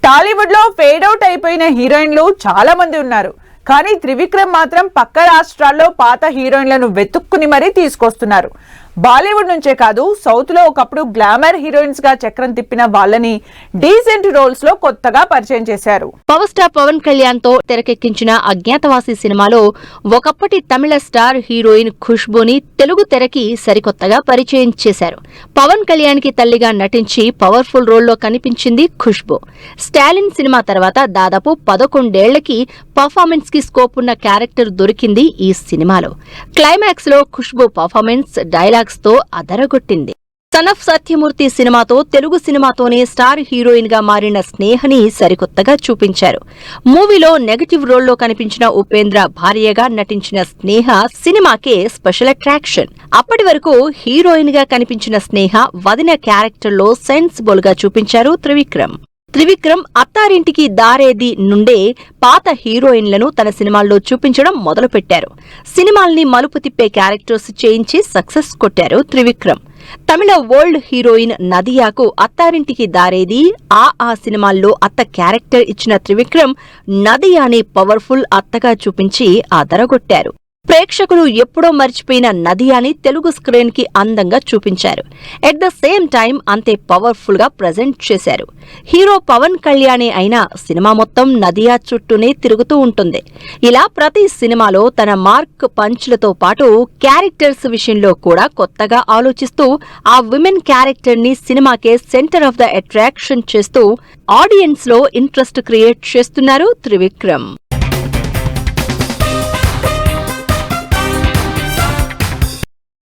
టాలీవుడ్ లో fade out అయిపోయిన హీరోయిన్లు చాలా మంది ఉన్నారు. కానీ త్రివిక్రమ్ మాత్రం పక్క రాష్ట్రాల్లో పాత హీరోయిన్లను వెతుక్కుని మరీ తీసుకొస్తున్నారు. బాలీవుడ్ నుంచే కాదు, సౌత్ లో ఒకప్పుడు గ్లామర్ హీరోయిన్స్ గా చక్రం తిప్పిన వాళ్ళని డీసెంట్ రోల్స్ లో కొత్తగా పరిచయం చేశారు. పవర్ స్టార్ పవన్ కళ్యాణ్ తో తెరకెక్కించిన అజ్ఞాతవాసి సినిమాలో ఒకప్పటి తమిళ స్టార్ హీరోయిన్ ఖుష్బూని తెలుగు తెరకి సరికొత్తగా పరిచయం చేశారు. పవన్ కళ్యాణ్ కి తల్లిగా నటించి పవర్ఫుల్ రోల్లో కనిపించింది ఖుష్బూ. స్టాలిన్ సినిమా తర్వాత దాదాపు 11 ఏళ్లకి పర్ఫార్మెన్స్ కి స్కోప్ ఉన్న క్యారెక్టర్ దొరికింది ఈ సినిమాలో. క్లైమాక్స్ లో ఖుష్బూ పర్ఫార్మెన్స్ డైలాగ్స్ తో అదరగొట్టింది. సన్ ఆఫ్ సత్యమూర్తి సినిమాతో తెలుగు సినిమాతోనే స్టార్ హీరోయిన్ గా మారిన స్నేహని సరికొత్తగా చూపించారు. మూవీలో నెగటివ్ రోల్లో కనిపించిన ఉపేంద్ర భార్యగా నటించిన స్నేహ సినిమాకే స్పెషల్ అట్రాక్షన్. అప్పటి వరకు హీరోయిన్ గా కనిపించిన స్నేహ వదిన క్యారెక్టర్ లో సెన్సిబుల్ గా చూపించారు త్రివిక్రమ్ అత్తారింటికి దారేది నుండే పాత హీరోయిన్లను తన సినిమాల్లో చూపించడం మొదలుపెట్టారు. సినిమాల్ని మలుపు తిప్పే క్యారెక్టర్స్ చేయించి సక్సెస్ కొట్టారు త్రివిక్రమ్. తమిళ వరల్డ్ హీరోయిన్ నదియాకు అత్తారింటికి దారేది ఆ సినిమాల్లో అత్త క్యారెక్టర్ ఇచ్చిన త్రివిక్రమ్ నదియాని పవర్ఫుల్ అత్తగా చూపించి అదరగొట్టారు. ప్రేక్షకులు ఎప్పుడో మర్చిపోయిన నదియాని తెలుగు స్క్రీన్ కి అందంగా చూపించారు. ఎట్ ద సేమ్ టైం అంతే పవర్ఫుల్ గా ప్రజెంట్ చేశారు. హీరో పవన్ కళ్యాణే అయినా సినిమా మొత్తం నదియా చుట్టూనే తిరుగుతూ ఉంటుంది. ఇలా ప్రతి సినిమాలో తన మార్క్ పంచ్లతో పాటు క్యారెక్టర్స్ విషయంలో కూడా కొత్తగా ఆలోచిస్తూ ఆ విమెన్ క్యారెక్టర్ ని సినిమాకే సెంటర్ ఆఫ్ ద అట్రాక్షన్ చేస్తూ ఆడియన్స్ లో ఇంట్రెస్ట్ క్రియేట్ చేస్తున్నారు త్రివిక్రమ్.